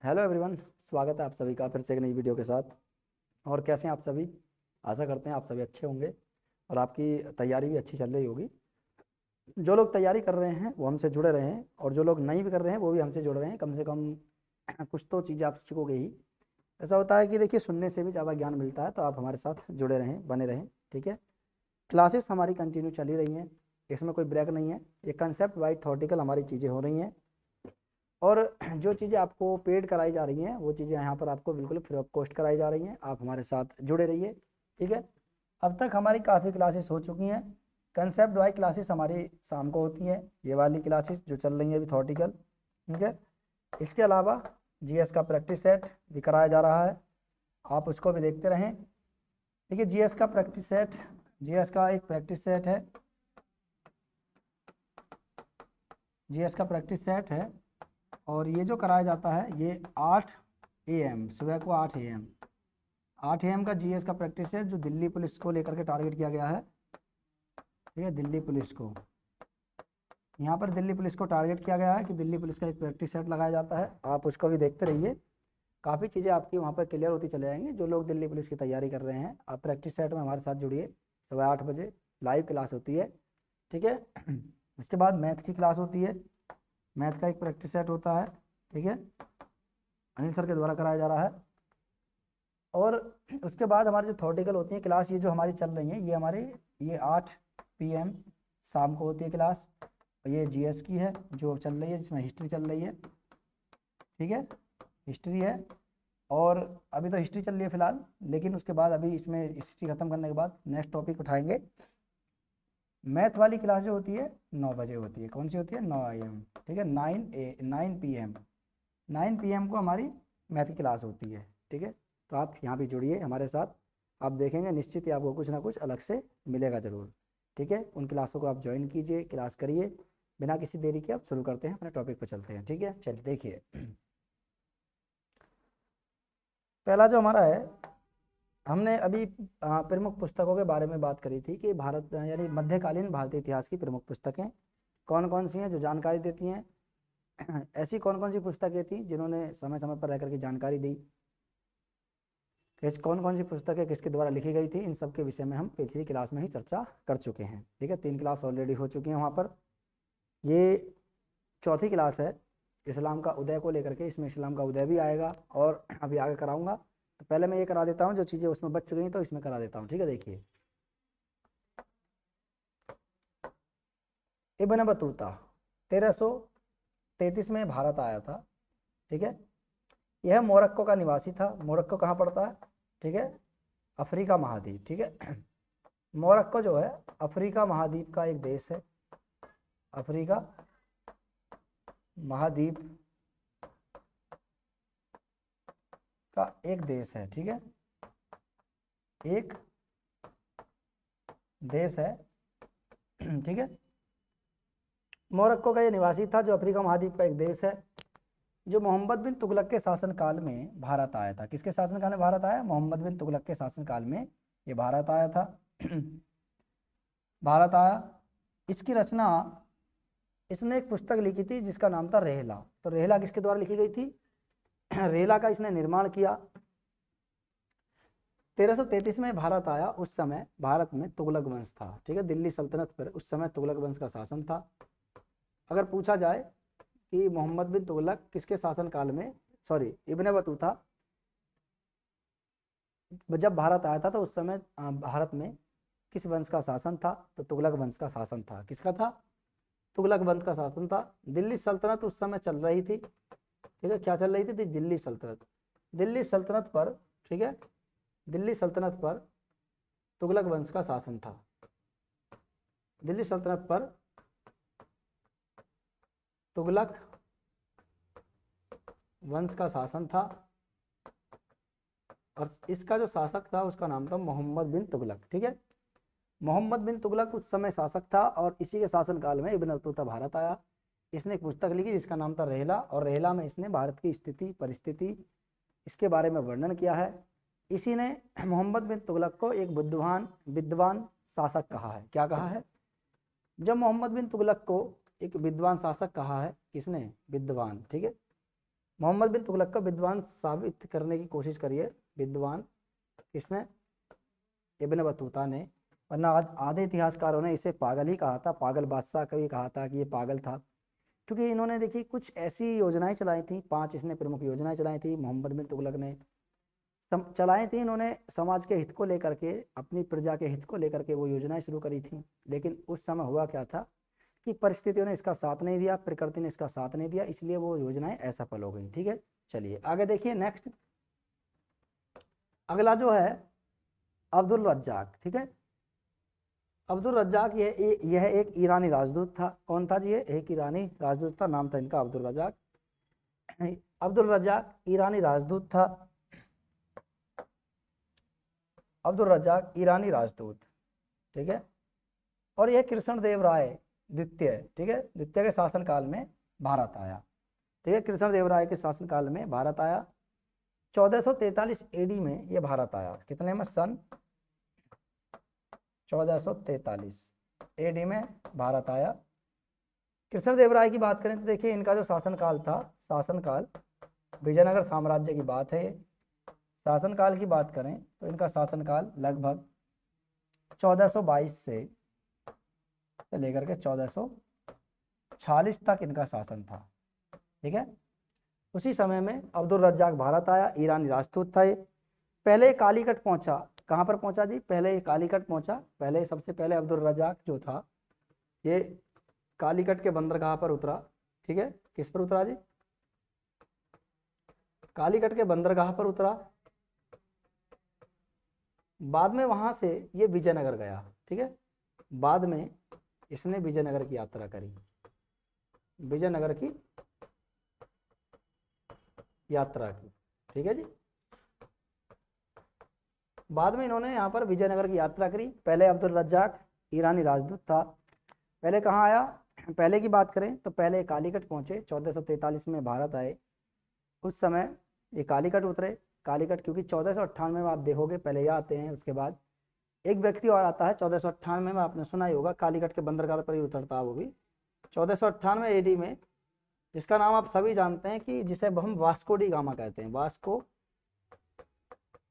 Hello everyone, स्वागत है आप सभी का फिर से एक नई वीडियो के साथ। और कैसे हैं आप सभी? आशा करते हैं आप सभी अच्छे होंगे और आपकी तैयारी भी अच्छी चल रही होगी। जो लोग तैयारी कर रहे हैं वो हमसे जुड़े रहे हैं, और जो लोग नहीं भी कर रहे हैं वो भी हमसे जुड़ रहे हैं। कम से कम कुछ तो चीज़ें आप सीखोगे ही। ऐसा होता है कि देखिए, सुनने से भी ज़्यादा ज्ञान मिलता है, तो आप हमारे साथ जुड़े रहें, बने रहें। ठीक है, क्लासेस हमारी कंटिन्यू चली रही हैं, इसमें कोई ब्रेक नहीं है। ये कंसेप्ट वाइज थॉटिकल हमारी चीज़ें हो रही हैं, और जो चीज़ें आपको पेड कराई जा रही हैं वो चीज़ें यहाँ पर आपको बिल्कुल फ्री ऑफ कॉस्ट कराई जा रही हैं। आप हमारे साथ जुड़े रहिए। ठीक है, अब तक हमारी काफ़ी क्लासेस हो चुकी हैं। कंसेप्ट वाइज क्लासेस हमारी शाम को होती हैं, ये वाली क्लासेस जो चल रही हैं अभी थॉटिकल। ठीक है, इसके अलावा जीएस का प्रैक्टिस सेट भी कराया जा रहा है, आप उसको भी देखते रहें। देखिए, जीएस का प्रैक्टिस सेट, जीएस का एक प्रैक्टिस सेट है, जीएस का प्रैक्टिस सेट है, और ये जो कराया जाता है ये 8 AM, सुबह को 8 AM का जीएस का प्रैक्टिस है, जो दिल्ली पुलिस को लेकर के टारगेट किया गया है। ठीक है, दिल्ली पुलिस को, यहाँ पर दिल्ली पुलिस को टारगेट किया गया है कि दिल्ली पुलिस का एक प्रैक्टिस सेट लगाया जाता है, आप उसको भी देखते रहिए। काफ़ी चीज़ें आपकी वहाँ पर क्लियर होती चले जाएंगी। जो लोग दिल्ली पुलिस की तैयारी कर रहे हैं, आप प्रैक्टिस सेट में हमारे साथ जुड़िए। सुबह 8 बजे लाइव क्लास होती है। ठीक है, उसके बाद मैथ की क्लास होती है, मैथ का एक प्रैक्टिस सेट होता है। ठीक है, अनिल सर के द्वारा कराया जा रहा है। और उसके बाद हमारी जो थॉटिकल होती है क्लास, ये जो हमारी चल रही है, ये हमारी ये 8 PM शाम को होती है क्लास। ये जीएस की है जो चल रही है, जिसमें हिस्ट्री चल रही है। ठीक है, हिस्ट्री है, और अभी तो हिस्ट्री चल रही है फिलहाल, लेकिन उसके बाद अभी इसमें हिस्ट्री खत्म करने के बाद नेक्स्ट टॉपिक उठाएंगे। मैथ वाली क्लास जो होती है 9 बजे होती है। कौन सी होती है? 9 AM। ठीक है, 9 PM, 9 PM को हमारी मैथ की क्लास होती है। ठीक है, तो आप यहाँ भी जुड़िए हमारे साथ, आप देखेंगे निश्चित ही आपको कुछ ना कुछ अलग से मिलेगा ज़रूर। ठीक है, उन क्लासों को आप ज्वाइन कीजिए, क्लास करिए। बिना किसी देरी के आप शुरू करते हैं, अपने टॉपिक पर चलते हैं। ठीक है, चलिए देखिए, पहला जो हमारा है, हमने अभी प्रमुख पुस्तकों के बारे में बात करी थी कि भारत यानी मध्यकालीन भारतीय इतिहास की प्रमुख पुस्तकें कौन कौन सी हैं जो जानकारी देती हैं। ऐसी कौन कौन सी पुस्तकें थी जिन्होंने समय समय पर रह करके जानकारी दी, कौन कौन सी पुस्तकें किसके द्वारा लिखी गई थी, इन सब के विषय में हम पिछली क्लास में ही चर्चा कर चुके हैं। ठीक है, 3 क्लास ऑलरेडी हो चुकी हैं वहाँ पर। ये चौथी क्लास है इस्लाम का उदय को लेकर के, इसमें इस्लाम का उदय भी आएगा और अभी आगे कराऊंगा। तो पहले मैं ये करा देता हूँ, जो चीज़ें उसमें बच चुकी हैं तो इसमें करा देता हूँ। ठीक है, देखिए, इब्न बतूता 1333 में भारत आया था। ठीक है, यह मोरक्को का निवासी था। मोरक्को कहाँ पड़ता है? ठीक है, अफ्रीका महाद्वीप। ठीक है, मोरक्को जो है अफ्रीका महाद्वीप का एक देश है, अफ्रीका महाद्वीप का एक देश है। ठीक है, एक देश है। ठीक है, मोरक्को का ये निवासी था जो अफ्रीका महाद्वीप का एक देश है, जो मोहम्मद बिन तुगलक के शासनकाल में भारत आया था। किसके शासनकाल में भारत आया? मोहम्मद बिन तुगलक के शासनकाल में ये भारत आया था। भारत आया, इसकी रचना, इसने एक पुस्तक लिखी थी जिसका नाम था रेहला। तो रेहला किसके द्वारा लिखी गई थी? रेहला का इसने निर्माण किया। 1333 में भारत आया, उस समय भारत में तुगलक वंश था। ठीक है, दिल्ली सल्तनत पर उस समय तुगलक वंश का शासन था। अगर पूछा जाए कि मोहम्मद बिन तुगलक किसके शासनकाल में, सॉरी, इब्न बतूता जब भारत आया था तो उस समय भारत में किस वंश का शासन था? तो तुगलक वंश का शासन था। किसका था? तुगलक वंश का शासन था। दिल्ली सल्तनत उस समय चल रही थी। ठीक है, क्या चल रही थी? दिल्ली सल्तनत। दिल्ली सल्तनत पर, ठीक है, दिल्ली सल्तनत पर तुगलक वंश का शासन था। दिल्ली सल्तनत पर तुगलक वंश का शासन था, और इसका जो शासक था उसका नाम था मोहम्मद बिन तुगलक। ठीक है, मोहम्मद बिन तुगलक उस समय शासक था, और इसी के शासनकाल में इब्न बतूता भारत आया। इसने एक पुस्तक लिखी जिसका नाम था रेहला, और रेहला में इसने भारत की स्थिति परिस्थिति इसके बारे में वर्णन किया है। इसी ने मोहम्मद बिन तुगलक को एक बुद्धिमान विद्वान शासक कहा है। क्या कहा है? जब मोहम्मद बिन तुगलक को एक विद्वान शासक कहा है, किसने? विद्वान। ठीक है, मोहम्मद बिन तुगलक का विद्वान साबित करने की कोशिश करिए। विद्वान किसने? इब्न बतूता ने, वरना आधे इतिहासकारों ने इसे पागल ही कहा था, पागल बादशाह का भी कहा था कि ये पागल था, क्योंकि इन्होंने देखिए कुछ ऐसी योजनाएं चलाई थी, 5 इसने प्रमुख योजनाएं चलाई थी मोहम्मद बिन तुगलक ने, चलाई थी इन्होंने समाज के हित को लेकर के, अपनी प्रजा के हित को लेकर के वो योजनाएं शुरू करी थी। लेकिन उस समय हुआ क्या था कि परिस्थितियों ने इसका साथ नहीं दिया, प्रकृति ने इसका साथ नहीं दिया, इसलिए वो योजनाएं असफल हो गई। ठीक है, चलिए आगे देखिए नेक्स्ट। अगला जो है अब्दुल रज्जाक। ठीक है, अब्दुल रज्जाक यह एक ईरानी राजदूत था। कौन था जी? ये एक ईरानी राजदूत था, नाम था इनका अब्दुल रज्जाक। अब्दुल रज्जाक ईरानी राजदूत था। अब्दुल रज्जाक ईरानी राजदूत, ठीक है। और यह कृष्ण देव राय द्वितीय, ठीक है, द्वितीय के शासनकाल में भारत आया। ठीक है, कृष्ण देव राय के शासनकाल में भारत आया। 1443 एडी में यह भारत आया। कितने में? सन 1443 एडी में भारत आया। कृष्णदेव राय की बात करें तो देखिए इनका जो शासनकाल था, शासनकाल विजयनगर साम्राज्य की बात है। शासनकाल की बात करें तो इनका शासनकाल लगभग 1422 से लेकर के 1446 तक इनका शासन था। ठीक है, उसी समय में अब्दुल रज्जाक भारत आया, ईरानी राजदूत था ये। पहले कालीकट पहुंचा। कहाँ पर पहुंचा जी? पहले कालीकट पहुंचा। पहले सबसे पहले अब्दुल रज्जाक जो था ये कालीकट के बंदरगाह पर उतरा। ठीक है, किस पर उतरा जी? कालीकट के बंदरगाह पर उतरा। बाद में वहां से ये विजयनगर गया। ठीक है, बाद में इसने विजयनगर की यात्रा करी, विजयनगर की यात्रा की। ठीक है जी, बाद में इन्होंने यहाँ पर विजयनगर की यात्रा करी। पहले अब्दुल रज्जाक ईरानी राजदूत था। पहले कहाँ आया? पहले की बात करें तो पहले कालीकट पहुंचे, 1443 में भारत आए। उस समय ये कालीकट उतरे। कालीकट क्योंकि 1498 में आप देखोगे पहले ये आते हैं, उसके बाद एक व्यक्ति और आता है 1498 में, आपने सुना ही होगा, कालीकट के बंदरगाह पर ही उतरता है वो भी 1498 एडी में, जिसका नाम आप सभी जानते हैं कि जिसे हम वास्को डी गामा कहते हैं, वास्को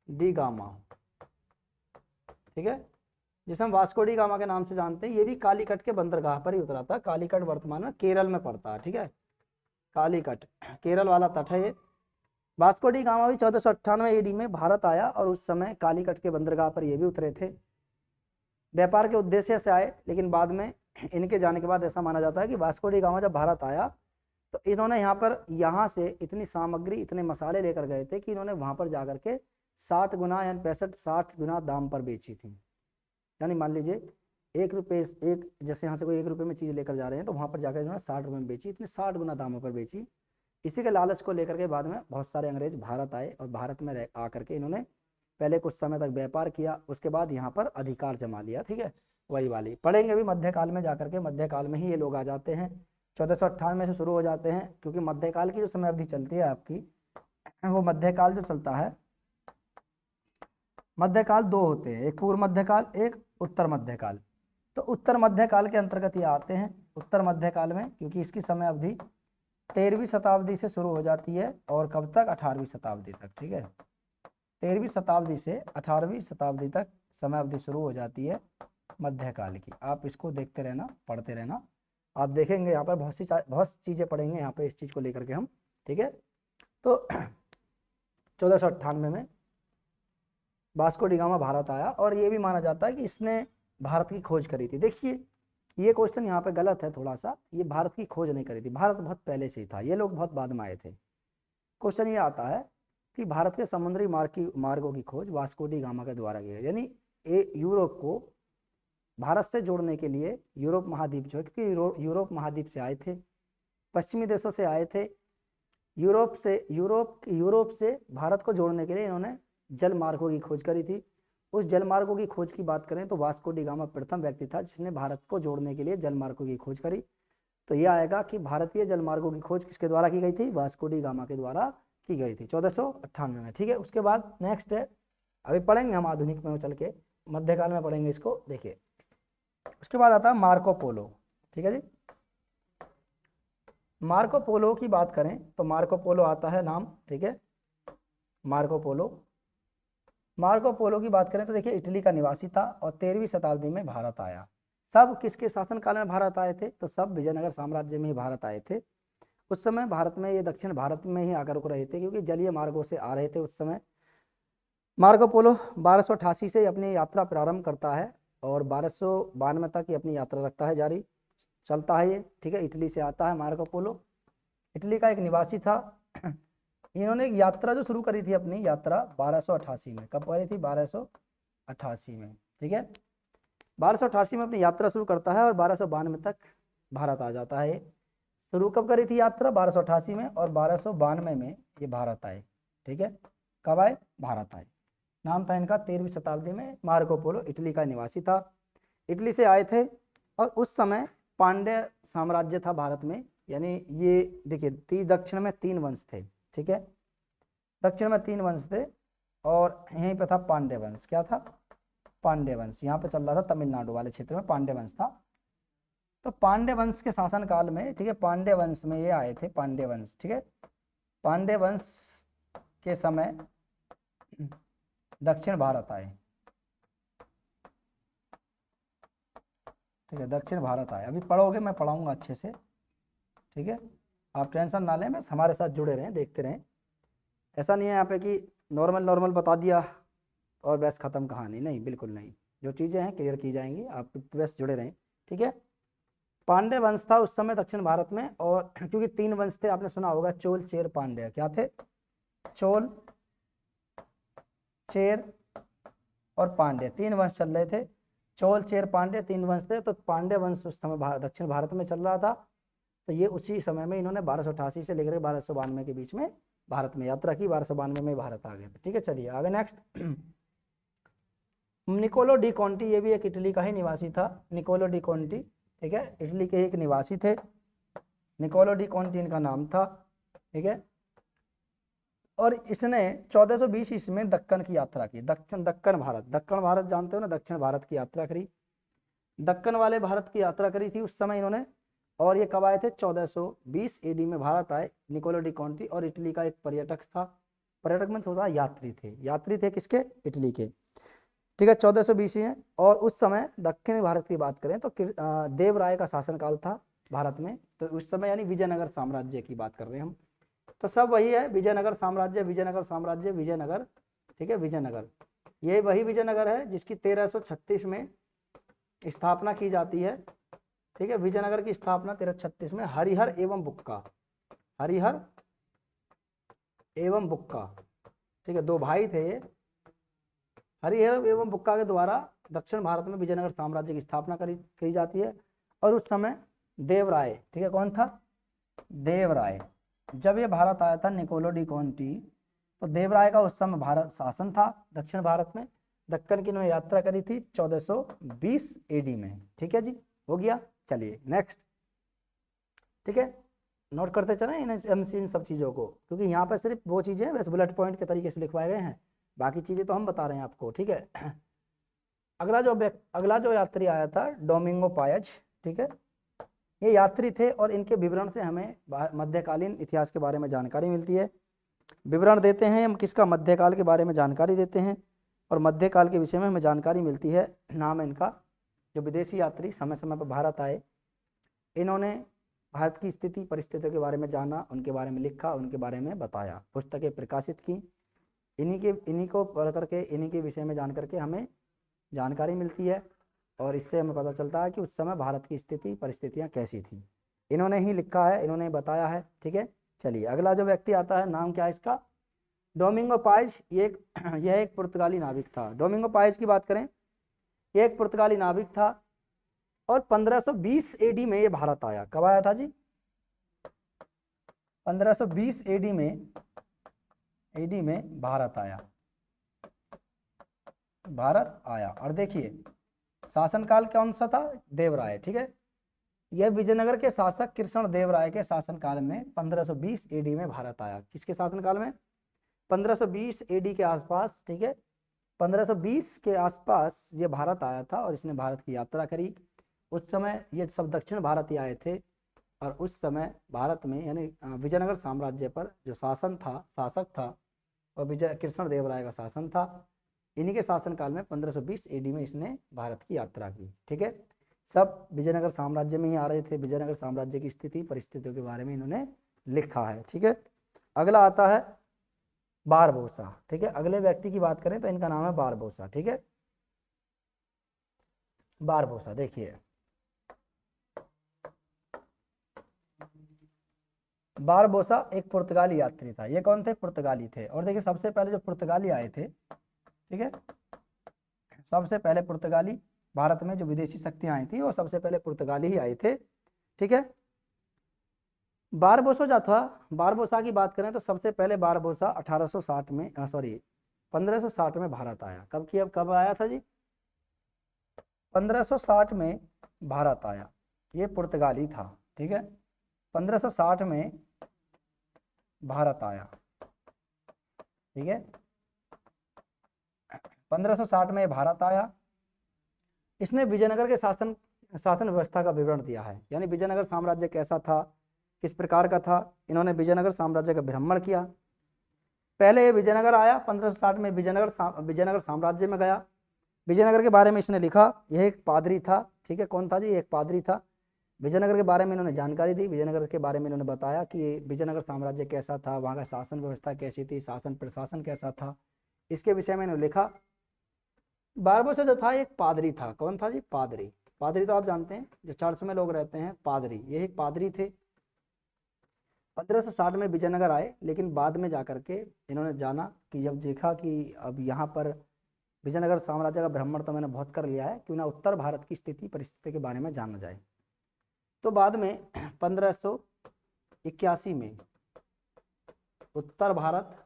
डी गामा। ठीक है, जिसे हम वास्को डी गामा के नाम से जानते हैं, ये भी कालीकट के बंदरगाह पर ही उतरा था। कालीकट वर्तमान में केरल में पड़ता है। ठीक है, कालीकट केरल वाला तट है ये। वास्को डी गामा भी 1498 एडी में भारत आया और उस समय कालीकट के बंदरगाह पर ये भी उतरे थे। व्यापार के उद्देश्य से आए, लेकिन बाद में इनके जाने के बाद ऐसा माना जाता है कि वास्को डी गामा जब भारत आया तो इन्होंने यहाँ से इतनी सामग्री, इतने मसाले लेकर गए थे कि इन्होंने वहां पर जाकर के 60 गुना यानी 60 गुना दाम पर बेची थी। यानी मान लीजिए 1 रुपये, एक जैसे यहाँ से कोई 1 रुपये में चीज़ लेकर जा रहे हैं तो वहाँ पर जाकर इन्होंने 60 रुपये में बेची, इतने 60 गुना दामों पर बेची। इसी के लालच को लेकर के बाद में बहुत सारे अंग्रेज भारत आए और भारत में आकर के इन्होंने पहले कुछ समय तक व्यापार किया, उसके बाद यहाँ पर अधिकार जमा लिया। ठीक है, वही वाली पढ़ेंगे अभी मध्यकाल में जाकर के। मध्यकाल में ही ये लोग आ जाते हैं, 1498 से शुरू हो जाते हैं, क्योंकि मध्यकाल की जो समय अवधि चलती है आपकी, वो मध्यकाल जो चलता है, मध्यकाल 2 होते हैं, एक पूर्व मध्यकाल, एक उत्तर मध्यकाल। तो उत्तर मध्यकाल के अंतर्गत ये आते हैं। उत्तर मध्यकाल में क्योंकि इसकी समय अवधि 13वीं शताब्दी से शुरू हो जाती है और कब तक? 18वीं शताब्दी तक। ठीक है, 13वीं शताब्दी से 18वीं शताब्दी तक समय अवधि शुरू हो जाती है मध्यकाल की। आप इसको देखते रहना, पढ़ते रहना, आप देखेंगे यहाँ पर बहुत चीज़ें पढ़ेंगे यहाँ पे इस चीज़ को लेकर के हम। ठीक है, तो 1498 में वास्को डी गामा भारत आया और ये भी माना जाता है कि इसने भारत की खोज करी थी। देखिए ये क्वेश्चन यहाँ पे गलत है थोड़ा सा, ये भारत की खोज नहीं करी थी, भारत बहुत पहले से ही था, ये लोग बहुत बाद में आए थे। क्वेश्चन ये आता है कि भारत के समुद्री मार्गों की खोज वास्को डी गामा के द्वारा की गई, यानी यूरोप को भारत से जोड़ने के लिए यूरोप महाद्वीप जो है, क्योंकि यूरोप महाद्वीप से आए थे, पश्चिमी देशों से आए थे, यूरोप से भारत को जोड़ने के लिए इन्होंने जल मार्गों की खोज करी थी। उस जल मार्गों की खोज की बात करें तो वास्को डी गामा प्रथम व्यक्ति था जिसने भारत को जोड़ने के लिए जल मार्गों की खोज करी। तो यह आएगा कि भारतीय जल मार्गों की खोज किसके द्वारा की गई थी? वास्को डी गामा के द्वारा की गई थी 1498 में। ठीक है, उसके बाद नेक्स्ट है, अभी पढ़ेंगे हम आधुनिक में चल के, मध्यकाल में पढ़ेंगे इसको। देखिए उसके बाद आता है मार्को पोलो। ठीक है जी, मार्को पोलो की बात करें तो मार्को पोलो आता है नाम, ठीक है, मार्को पोलो। मार्को पोलो की बात करें तो देखिए इटली का निवासी था और 13वीं शताब्दी में भारत आया। सब किसके शासनकाल में भारत आए थे? तो सब विजयनगर साम्राज्य में ही भारत आए थे। उस समय भारत में ये दक्षिण भारत में ही आकर रुक रहे थे क्योंकि जलीय मार्गों से आ रहे थे उस समय। मार्को पोलो 1288 से अपनी यात्रा प्रारंभ करता है और 1292 तक ही अपनी यात्रा रखता है जारी, चलता है ये, ठीक है। इटली से आता है मार्को पोलो, इटली का एक निवासी था। इन्होंने एक यात्रा जो शुरू करी थी, अपनी यात्रा 1288 में, कब करी थी? 1288 में, ठीक है। 1288 में अपनी यात्रा शुरू करता है और 1292 तक भारत आ जाता है। शुरू कब करी थी यात्रा? 1288 में, और 1292 में ये भारत आए, ठीक है। कब आए? भारत आए। नाम था इनका 13वीं शताब्दी में मार्को पोलो, इटली का निवासी था। इटली से आए थे और उस समय पांड्य साम्राज्य था भारत में, यानी ये देखिए दक्षिण में 3 वंश थे, ठीक है, दक्षिण में 3 वंश थे और यहीं पे था पांड्य वंश। क्या था? पांड्य वंश। यहाँ पे चल रहा था तमिलनाडु वाले क्षेत्र में पांड्य वंश था। तो पांड्य वंश के शासन काल में, ठीक है, पांड्य वंश में ये आए थे, पांड्य वंश, ठीक है। पांड्य वंश के समय दक्षिण भारत आए, ठीक है, दक्षिण भारत आए। अभी पढ़ोगे, मैं पढ़ाऊंगा अच्छे से, ठीक है, आप टेंशन ना लें, बस हमारे साथ जुड़े रहें, देखते रहें। ऐसा नहीं है यहाँ पे कि नॉर्मल नॉर्मल बता दिया और बस खत्म कहानी, नहीं, बिल्कुल नहीं। जो चीज़ें हैं क्लियर की जाएंगी, आप बस जुड़े रहें, ठीक है। पांड्य वंश था उस समय दक्षिण भारत में, और क्योंकि 3 वंश थे, आपने सुना होगा, चोल, चेर, पांड्य। क्या थे? चोल, चेर और पांड्य, 3 वंश चल रहे थे। चोल, चेर, पांड्य 3 वंश थे। तो पांड्य वंश उस समय दक्षिण भारत में चल रहा था। तो ये उसी समय में इन्होंने 1288 से लेकर 1292 के बीच में भारत में यात्रा की। 1292 में भारत आ गए, ठीक है। चलिए आगे नेक्स्ट। निकोलो डी कॉन्टी, ये भी एक इटली का ही निवासी था, निकोलो डी कॉन्टी, ठीक है, इटली के एक निवासी थे, निकोलो डी कॉन्टी इनका नाम था, ठीक है। और इसने 1420 ईस्वी में दक्कन की यात्रा की। दक्कन भारत जानते हो ना, दक्षिण भारत की यात्रा करी, दक्कन वाले भारत की यात्रा करी थी उस समय इन्होंने। और ये कब आए थे? 1420 एडी में भारत आए निकोलो डी कॉन्टी। और इटली का एक पर्यटक था, पर्यटक में होता यात्री थे किसके? इटली के, ठीक है, 1420 में। और उस समय दक्षिणी भारत की बात करें तो देवराय का शासनकाल था भारत में। तो उस समय यानी विजयनगर साम्राज्य की बात कर रहे हैं हम। तो सब वही है, विजयनगर साम्राज्य, विजयनगर साम्राज्य, विजयनगर, ठीक है, विजयनगर। ये वही विजयनगर है जिसकी 1336 में स्थापना की जाती है, ठीक है। विजयनगर की स्थापना 1336 में हरिहर एवं बुक्का, हरिहर एवं बुक्का, ठीक है, 2 भाई थे ये, हरिहर एवं बुक्का के द्वारा दक्षिण भारत में विजयनगर साम्राज्य की स्थापना की जाती है। और उस समय देवराय, ठीक है, कौन था? देवराय। जब ये भारत आया था निकोलो डी कॉन्टी, तो देवराय का उस समय भारत शासन था दक्षिण भारत में। दक्कन की इन्होंने यात्रा करी थी 1420 एडी में, ठीक है जी, हो गया। चलिए नेक्स्ट, ठीक है, नोट करते चलें इन सब चीज़ों को, क्योंकि यहाँ पर सिर्फ वो चीज़ें बस बुलेट पॉइंट के तरीके से लिखवाए गए हैं, बाकी चीज़ें तो हम बता रहे हैं आपको, ठीक है। अगला जो यात्री आया था डोमिंगो पायज, ठीक है, ये यात्री थे और इनके विवरण से हमें मध्यकालीन इतिहास के बारे में जानकारी मिलती है। विवरण देते हैं हम किसका? मध्यकाल के बारे में जानकारी देते हैं और मध्यकाल के विषय में हमें जानकारी मिलती है। नाम है इनका, जो विदेशी यात्री समय समय पर भारत आए, इन्होंने भारत की स्थिति परिस्थितियों के बारे में जाना, उनके बारे में लिखा, उनके बारे में बताया, पुस्तकें प्रकाशित की। इन्हीं को पढ़ करके, इन्हीं के विषय में जान करके हमें जानकारी मिलती है और इससे हमें पता चलता है कि उस समय भारत की स्थिति परिस्थितियाँ कैसी थी। इन्होंने ही लिखा है, इन्होंने बताया है, ठीक है। चलिए अगला जो व्यक्ति आता है, नाम क्या है इसका? Domingo pies. यह एक पुर्तगाली नाविक था। डोमिंगो पाइज की बात करें, यह एक पुर्तगाली नाविक था और 1520 एडी में ये भारत आया। कब आया था जी? 1520 एडी में भारत आया, और देखिए शासनकाल कौन सा था? देवराय, ठीक है। यह विजयनगर के शासक कृष्ण देवराय के शासनकाल में 1520 एडी में भारत आया। किसके शासनकाल में? 1520 एडी के आसपास, ठीक है, 1520 के आसपास ये भारत आया था और इसने भारत की यात्रा करी। उस समय ये सब दक्षिण भारत ही आए थे और उस समय भारत में यानी विजयनगर साम्राज्य पर जो शासक था और विजय कृष्ण देव राय का शासन था। इन्हीं के शासनकाल में 1520 AD में इसने भारत की यात्रा की। ठीक है, सब विजयनगर साम्राज्य में ही आ रहे थे। विजयनगर साम्राज्य की स्थिति परिस्थितियों के बारे में इन्होंने लिखा है। ठीक है, अगला आता है बारबोसा। ठीक है, अगले व्यक्ति की बात करें तो इनका नाम है बारबोसा। ठीक है, बारबोसा देखिए, बारबोसा एक पुर्तगाली यात्री था। ये कौन थे? पुर्तगाली थे। और देखिए सबसे पहले जो पुर्तगाली आए थे, ठीक है, सबसे पहले पुर्तगाली भारत में जो विदेशी शक्तियां आई थी वो सबसे पहले पुर्तगाली ही आए थे। ठीक है, बारबोसा जो था, बारबोसा की बात करें तो सबसे पहले बारबोसा 1860 में 1560 में भारत आया। कब आया था जी? 1560 में भारत आया। ये पुर्तगाली था। ठीक है, 1560 में भारत आया। ठीक है, 1560 में भारत आया। इसने विजयनगर के शासन व्यवस्था का विवरण दिया है, यानी विजयनगर साम्राज्य कैसा था, किस प्रकार का था। इन्होंने विजयनगर साम्राज्य का भ्रमण किया। पहले ये विजयनगर आया, 1560 में विजयनगर साम्राज्य में गया। विजयनगर के बारे में इसने लिखा। यह एक पादरी था। ठीक है, कौन था जी? एक पादरी था। विजयनगर के बारे में इन्होंने जानकारी दी। विजयनगर के बारे में इन्होंने बताया कि विजयनगर साम्राज्य कैसा था, वहाँ का शासन व्यवस्था कैसी थी, शासन प्रशासन कैसा था, इसके विषय में इन्होंने लिखा। बारबोसा जो था एक पादरी था। कौन था जी? पादरी। पादरी तो आप जानते हैं जो चर्च में लोग रहते हैं, पादरी, ये एक पादरी थे। 1560 में विजयनगर आए, लेकिन बाद में जाकर के इन्होंने जाना कि जब देखा कि अब यहाँ पर विजयनगर साम्राज्य का भ्रमण तो मैंने बहुत कर लिया है, क्यों ना उत्तर भारत की स्थिति परिस्थिति के बारे में जाना जाए। तो बाद में 1581 में उत्तर भारत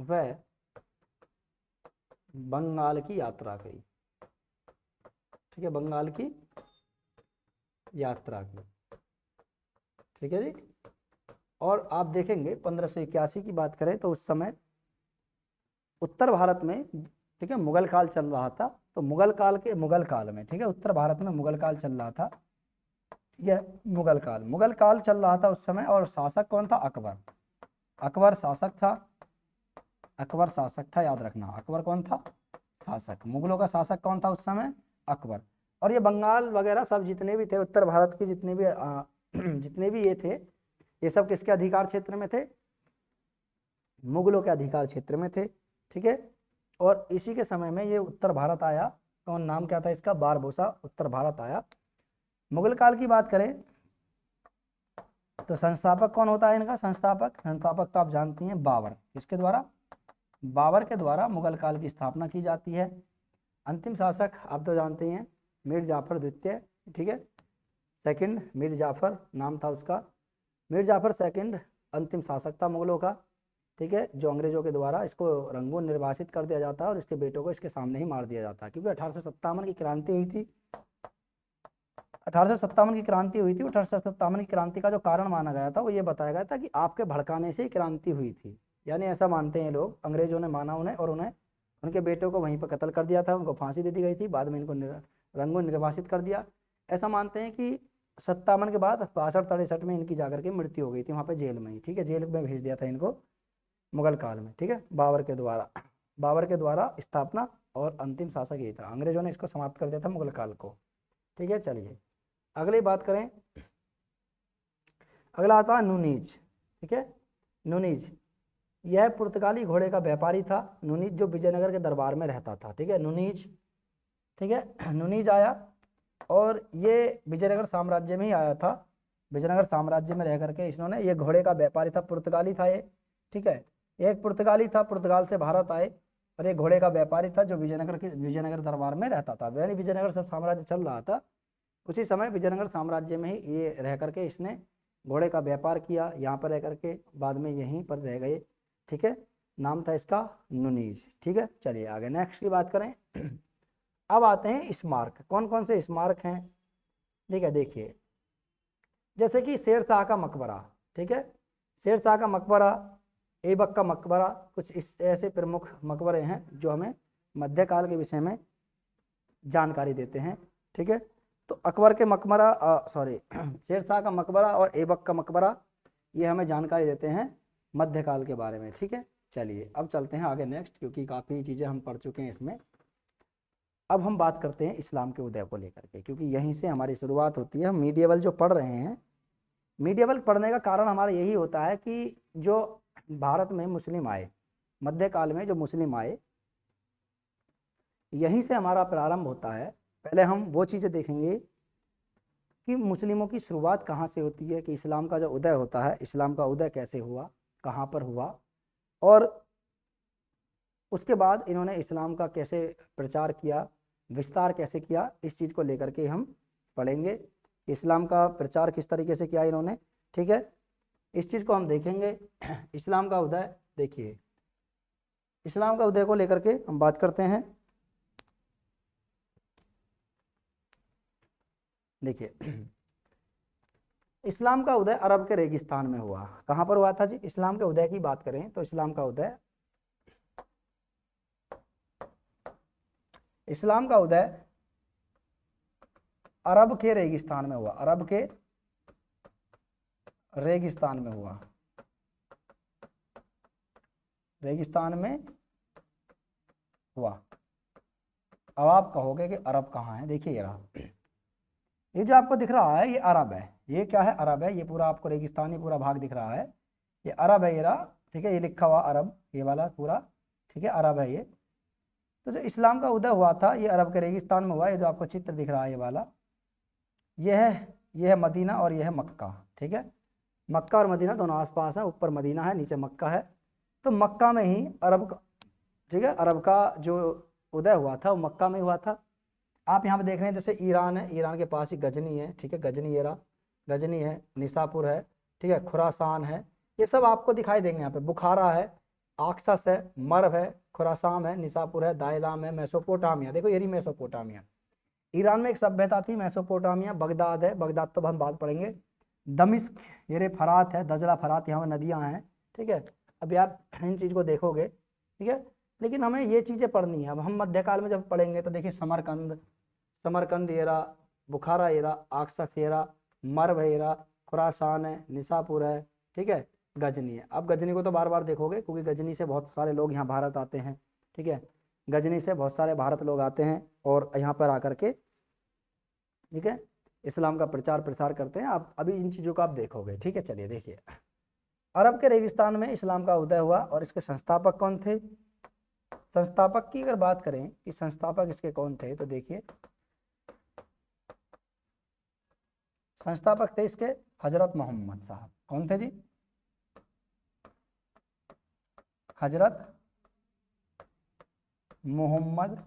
व बंगाल की यात्रा की। ठीक है, बंगाल की यात्रा की। ठीक है जी, और आप देखेंगे 1581 की बात करें तो उस समय उत्तर भारत में, ठीक है, मुगल काल चल रहा था। तो मुगल काल में, ठीक है, उत्तर भारत में मुगल काल चल रहा था। यह मुगल काल चल रहा था उस समय। और शासक कौन था? अकबर। अकबर शासक था, याद रखना। अकबर कौन था? शासक। मुगलों का शासक कौन था उस समय? अकबर। और ये बंगाल वगैरह सब जितने भी थे, उत्तर भारत के जितने भी ये थे, ये सब किसके अधिकार क्षेत्र में थे? मुगलों के अधिकार क्षेत्र में थे। ठीक है, और इसी के समय में ये उत्तर भारत आया। कौन? नाम क्या था इसका? बारबोसा उत्तर भारत आया। मुगल काल की बात करें तो संस्थापक कौन होता है इनका? संस्थापक तो आप जानती हैं, बाबर। किसके द्वारा? बाबर के द्वारा मुगल काल की स्थापना की जाती है। अंतिम शासक आप तो जानते हैं, मीर जाफर द्वितीय। ठीक है, सेकंड मीर जाफर नाम था उसका। मीर जाफर सेकंड अंतिम शासक था मुगलों का। ठीक है, जो अंग्रेजों के द्वारा इसको रंगून निर्वासित कर दिया जाता है और इसके बेटों को इसके सामने ही मार दिया जाता है, क्योंकि 1857 की क्रांति हुई थी। 1857 की क्रांति हुई थी। 1857 की क्रांति का जो कारण माना गया था वो ये बताया गया था कि आपके भड़काने से ही क्रांति हुई थी, यानी ऐसा मानते हैं लोग। अंग्रेजों ने माना उन्हें, और उन्हें उनके बेटों को वहीं पर कत्ल कर दिया था। उनको फांसी दे दी गई थी, बाद में इनको रंगून निर्वासित कर दिया। ऐसा मानते हैं कि 57 के बाद 62-63 में इनकी जाकर के मृत्यु हो गई थी वहाँ पे जेल में ही। ठीक है, जेल में भेज दिया था इनको मुगल काल में। ठीक है, बाबर के द्वारा स्थापना और अंतिम शासक यही था। अंग्रेजों ने इसको समाप्त कर दिया था मुगल काल को। ठीक है, चलिए अगली बात करें। अगला आता है नुनीज। ठीक है, नुनीज यह पुर्तगाली घोड़े का व्यापारी था। नुनीज जो विजयनगर के दरबार में रहता था। ठीक है, नुनीज। ठीक है, नुनीज आया और ये विजयनगर साम्राज्य में ही आया था। विजयनगर साम्राज्य में रह करके इन्होंने, ये घोड़े का व्यापारी था, पुर्तगाली था ये। ठीक है, एक पुर्तगाली था, पुर्तगाल से भारत आए, और एक घोड़े का व्यापारी था जो विजयनगर दरबार में रहता था। यानी विजयनगर सब साम्राज्य चल रहा था उसी समय विजयनगर साम्राज्य में ही ये रह करके इसने घोड़े का व्यापार किया। यहाँ पर रह करके बाद में यहीं पर रह गए। ठीक है, नाम था इसका नुनीज। ठीक है, चलिए आगे नेक्स्ट की बात करें। अब आते हैं स्मारक। कौन कौन से स्मारक हैं? ठीक है, देखिए जैसे कि शेरशाह का मकबरा। ठीक है, शेरशाह का मकबरा, ऐबक का मकबरा, कुछ इस ऐसे प्रमुख मकबरे हैं जो हमें मध्यकाल के विषय में जानकारी देते हैं। ठीक है। तो अकबर के मकबरा सॉरी शेरशाह का मकबरा और ऐबक का मकबरा, ये हमें जानकारी देते हैं मध्यकाल के बारे में। ठीक है, चलिए अब चलते हैं आगे नेक्स्ट, क्योंकि काफ़ी चीज़ें हम पढ़ चुके हैं इसमें। अब हम बात करते हैं इस्लाम के उदय को लेकर के, क्योंकि यहीं से हमारी शुरुआत होती है। हम मीडिएवल जो पढ़ रहे हैं, मीडिएवल पढ़ने का कारण हमारा यही होता है कि जो भारत में मुस्लिम आए, मध्यकाल में जो मुस्लिम आए, यहीं से हमारा प्रारंभ होता है। पहले हम वो चीज़ें देखेंगे कि मुस्लिमों की शुरुआत कहाँ से होती है, कि इस्लाम का जो उदय होता है, इस्लाम का उदय कैसे हुआ, कहाँ पर हुआ, और उसके बाद इन्होंने इस्लाम का कैसे प्रचार किया, विस्तार कैसे किया, इस चीज़ को लेकर के हम पढ़ेंगे। इस्लाम का प्रचार किस तरीके से किया इन्होंने, ठीक है, इस चीज़ को हम देखेंगे। इस्लाम का उदय, देखिए इस्लाम का उदय को लेकर के हम बात करते हैं। देखिए इस्लाम का उदय अरब के रेगिस्तान में हुआ। कहाँ पर हुआ था जी? इस्लाम के उदय की बात करें तो इस्लाम का उदय अरब के रेगिस्तान में हुआ। अरब के रेगिस्तान में हुआ, रेगिस्तान में हुआ। अब आप कहोगे कि अरब कहाँ है? देखिए ये रहा, ये जो आपको दिख रहा है ये अरब है। ये क्या है? अरब है। ये पूरा आपको रेगिस्तानी पूरा भाग दिख रहा है, ये अरब है। ये रहा, ठीक है, ये लिखा हुआ अरब, ये वाला पूरा, ठीक है, अरब है ये। तो जो इस्लाम का उदय हुआ था ये अरब के रेगिस्तान में हुआ। ये जो आपको चित्र दिख रहा है ये वाला, ये है मदीना और ये है मक्का। ठीक है, मक्का और मदीना दोनों आसपास है, ऊपर मदीना है, नीचे मक्का है। तो मक्का में ही अरब का, ठीक है, अरब का जो उदय हुआ था वो मक्का में हुआ था। आप यहाँ पे देख रहे हैं जैसे ईरान है, ईरान के पास ही गजनी है, ठीक है, गजनी ये रहा, गजनी है, निसापुर है, ठीक है, खुरासान है, ये सब आपको दिखाई देंगे यहाँ पे। बुखारा है, आक्सस है, मर्व है, खुरासान है, निसापुर है, दायलाम है, मेसोपोटामिया। देखो यही मेसोपोटामिया, ईरान में एक सभ्यता थी मेसोपोटामिया। बगदाद है, बगदाद तो हम बात पढ़ेंगे। दमिश्क, ये रे फरात है, दजला फरात, यहाँ पर नदियाँ हैं, ठीक है। अभी आप इन चीज़ को देखोगे, ठीक है, लेकिन हमें ये चीज़ें पढ़नी है। अब हम मध्यकाल में जब पढ़ेंगे तो देखिए समरकंद, समरकंद ये रहा, बुखारा ये रहा, आक्सफ ये रहा, मर्व ये रहा, खुरासान है, निसापुर है, ठीक है, गजनी है। अब गजनी को तो बार बार देखोगे, क्योंकि गजनी से बहुत सारे लोग यहाँ भारत आते हैं, ठीक है, गजनी से बहुत सारे भारत लोग आते हैं और यहाँ पर आकर के, ठीक है, इस्लाम का प्रचार प्रसार करते हैं। आप अभी इन चीज़ों को आप देखोगे, ठीक है। चलिए देखिए, अरब के रेगिस्तान में इस्लाम का उदय हुआ और इसके संस्थापक कौन थे? संस्थापक की अगर बात करें कि संस्थापक इसके कौन थे, तो देखिए संस्थापक थे इसके हजरत मोहम्मद साहब। कौन थे जी? हजरत मोहम्मद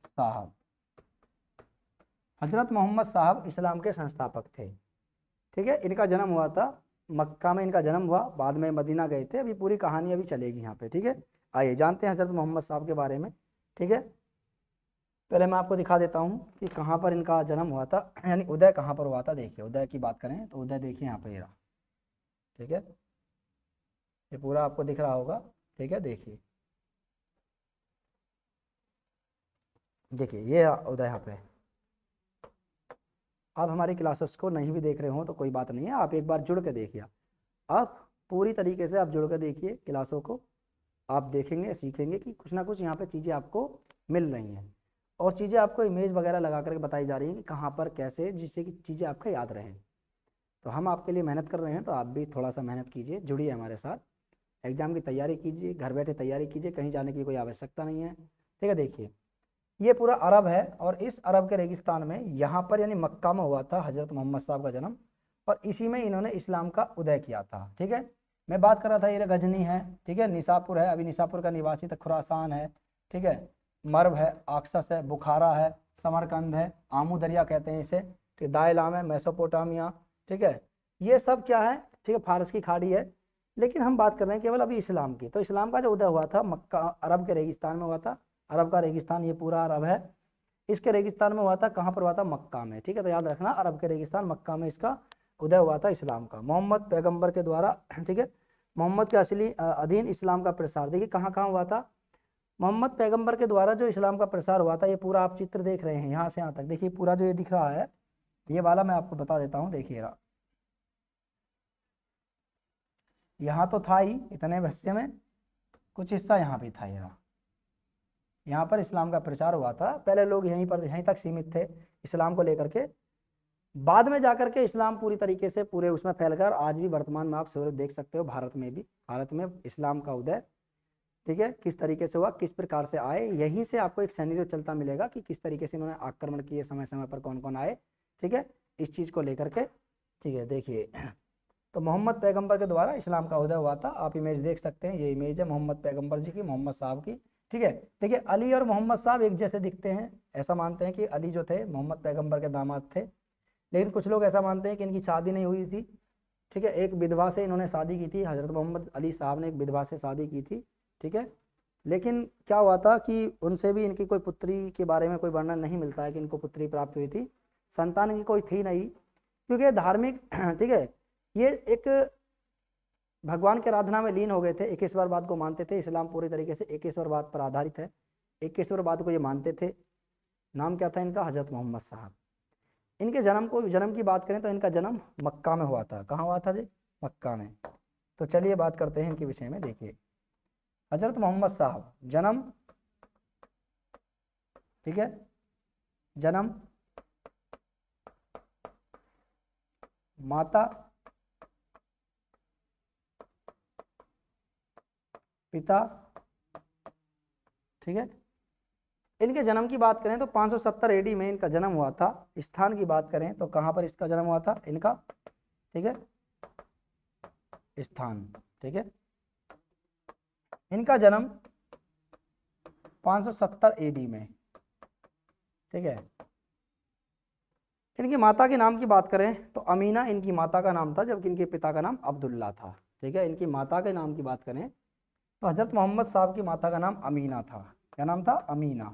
साहब। हजरत मोहम्मद साहब इस्लाम के संस्थापक थे, ठीक है। इनका जन्म हुआ था मक्का में, इनका जन्म हुआ, बाद में मदीना गए थे। अभी पूरी कहानी अभी चलेगी यहाँ पे, ठीक है। आइए जानते हैं हजरत मोहम्मद साहब के बारे में, ठीक है। पहले मैं आपको दिखा देता हूँ कि कहाँ पर इनका जन्म हुआ था, यानी उदय कहाँ पर हुआ था। देखिए उदय की बात करें तो उदय देखिए यहाँ पे ये रहा, ठीक है, ये पूरा आपको दिख रहा होगा, ठीक है। देखिए देखिए ये उदय यहाँ पे। आप हमारी क्लासेस को नहीं भी देख रहे हो तो कोई बात नहीं है, आप एक बार जुड़ के देखिए। आप पूरी तरीके से आप जुड़ के देखिए क्लासों को, आप देखेंगे सीखेंगे कि कुछ ना कुछ यहाँ पे चीज़ें आपको मिल रही हैं, और चीज़ें आपको इमेज वगैरह लगा करके बताई जा रही हैं कि कहाँ पर कैसे, जिससे कि चीज़ें आपको याद रहें। तो हम आपके लिए मेहनत कर रहे हैं, तो आप भी थोड़ा सा मेहनत कीजिए, जुड़िए हमारे साथ, एग्ज़ाम की तैयारी कीजिए, घर बैठे तैयारी कीजिए, कहीं जाने की कोई आवश्यकता नहीं है, ठीक है। देखिए ये पूरा अरब है, और इस अरब के रेगिस्तान में यहाँ पर यानी मक्का में हुआ था हजरत मोहम्मद साहब का जन्म, और इसी में इन्होंने इस्लाम का उदय किया था, ठीक है। मैं बात कर रहा था ये गजनी है, ठीक है, निसापुर है, अभी निसापुर का निवासी था, खुरासान है, ठीक है, मर्व है, आक्सस है, बुखारा है, समरकंद है, आमू दरिया कहते हैं इसे, ठीक, दायलाम है, मेसोपोटामिया, ठीक है, ये सब क्या है, ठीक है, फारस की खाड़ी है। लेकिन हम बात कर रहे हैं केवल अभी इस्लाम की। तो इस्लाम का जो उदय हुआ था मक्का, अरब के रेगिस्तान में हुआ था। अरब का रेगिस्तान ये पूरा अरब है, इसके रेगिस्तान में हुआ था। कहाँ पर हुआ था? मक्का में, ठीक है। तो याद रखना अरब के रेगिस्तान मक्का में इसका उदय हुआ था इस्लाम का, मोहम्मद पैगंबर के द्वारा, ठीक है। मोहम्मद के असली अधीन इस्लाम का प्रसार देखिए कहाँ कहाँ हुआ था। मोहम्मद पैगंबर के द्वारा जो इस्लाम का प्रसार हुआ था, ये पूरा आप चित्र देख रहे हैं यहाँ से यहाँ तक, देखिए पूरा जो ये दिख रहा है, ये वाला मैं आपको बता देता हूँ, देखिएगा यहाँ तो था ही इतने हिस्से में, कुछ हिस्सा यहाँ भी था। यहाँ पर इस्लाम का प्रचार हुआ था, पहले लोग यहीं तक सीमित थे इस्लाम को लेकर के, बाद में जाकर के इस्लाम पूरी तरीके से पूरे उसमें फैलकर आज भी वर्तमान में आप सूरत देख सकते हो, भारत में भी, भारत में इस्लाम का उदय, ठीक है, किस तरीके से हुआ, किस प्रकार से आए, यहीं से आपको एक सैनिरियो चलता मिलेगा कि किस तरीके से इन्होंने आक्रमण किए, समय समय पर कौन कौन आए, ठीक है, इस चीज़ को लेकर के, ठीक है। देखिए तो मोहम्मद पैगंबर के द्वारा इस्लाम का उदय हुआ था, आप इमेज देख सकते हैं, ये इमेज है मोहम्मद पैगंबर जी की, मोहम्मद साहब की, ठीक है। देखिए अली और मोहम्मद साहब एक जैसे दिखते हैं, ऐसा मानते हैं कि अली जो थे मोहम्मद पैगंबर के दामाद थे, लेकिन कुछ लोग ऐसा मानते हैं कि इनकी शादी नहीं हुई थी, ठीक है, एक विधवा से इन्होंने शादी की थी, हज़रत मोहम्मद अली साहब ने एक विधवा से शादी की थी, ठीक है। लेकिन क्या हुआ था कि उनसे भी इनकी कोई पुत्री के बारे में कोई वर्णन नहीं मिलता है कि इनको पुत्री प्राप्त हुई थी, संतान इनकी कोई थी नहीं, क्योंकि धार्मिक ठीक है, ये एक भगवान के आराधना में लीन हो गए थे, एकेश्वरवाद को मानते थे, इस्लाम पूरी तरीके से एकेश्वरवाद पर आधारित है, एकेश्वरवाद को ये मानते थे। नाम क्या था इनका, हजरत मोहम्मद साहब। इनके जन्म की बात करें तो इनका जन्म मक्का में हुआ था, कहाँ हुआ था जी, मक्का में। तो चलिए बात करते हैं इनके विषय में। देखिए हजरत मोहम्मद साहब जन्म, ठीक है, जन्म, माता, पिता, ठीक है। इनके जन्म की बात करें तो 570 एडी में इनका जन्म हुआ था। स्थान की बात करें तो कहाँ पर इसका जन्म हुआ था इनका, ठीक है, स्थान, ठीक है, इनका जन्म 570 एडी में, ठीक है। इनकी माता के नाम की बात करें तो अमीना इनकी माता का नाम था, जबकि इनके पिता का नाम अब्दुल्ला था, ठीक है। इनकी माता के नाम की बात करें तो हजरत मोहम्मद साहब की माता का नाम अमीना था, क्या नाम था, अमीना।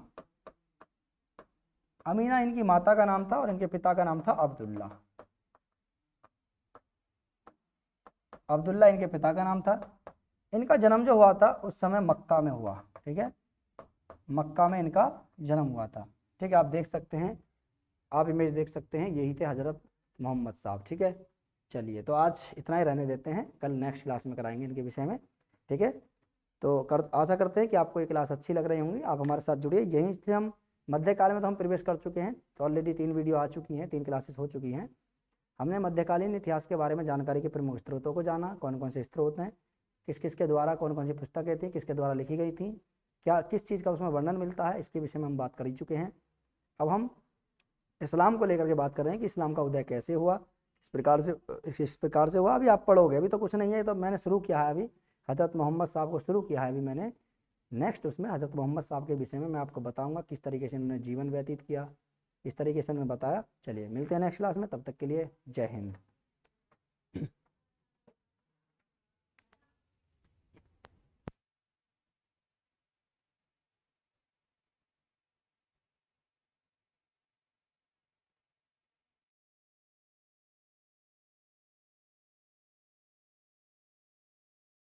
अमीना इनकी माता का नाम था और इनके पिता का नाम था अब्दुल्ला। अब्दुल्ला इनके पिता का नाम था। इनका जन्म जो हुआ था उस समय मक्का में हुआ, ठीक है, मक्का में इनका जन्म हुआ था, ठीक है। आप देख सकते हैं, आप इमेज देख सकते हैं, यही थे हजरत मोहम्मद साहब, ठीक है। चलिए तो आज इतना ही रहने देते हैं, कल नेक्स्ट क्लास में कराएंगे इनके विषय में, ठीक है। तो आशा करते हैं कि आपको ये क्लास अच्छी लग रही होंगी, आप हमारे साथ जुड़िए। यहीं से हम मध्यकाल में तो हम प्रवेश कर चुके हैं, तो ऑलरेडी 3 वीडियो आ चुकी हैं, 3 क्लासेस हो चुकी हैं। हमने मध्यकालीन इतिहास के बारे में जानकारी के प्रमुख स्रोतों को जाना, कौन कौन से स्रोत हैं, किस किस के द्वारा कौन कौन सी पुस्तकें थी, किसके द्वारा लिखी गई थी, क्या किस चीज़ का उसमें वर्णन मिलता है, इसके विषय में हम बात कर ही चुके हैं। अब हम इस्लाम को लेकर के बात कर रहे हैं कि इस्लाम का उदय कैसे हुआ, इस प्रकार से हुआ। अभी आप पढ़ोगे, अभी तो कुछ नहीं है, तो मैंने शुरू किया है, अभी हजरत मोहम्मद साहब को शुरू किया है अभी मैंने। नेक्स्ट उसमें हजरत मोहम्मद साहब के विषय में मैं आपको बताऊंगा किस तरीके से उन्होंने जीवन व्यतीत किया, इस तरीके से उन्होंने बताया। चलिए मिलते हैं नेक्स्ट क्लास में, तब तक के लिए जय हिंद।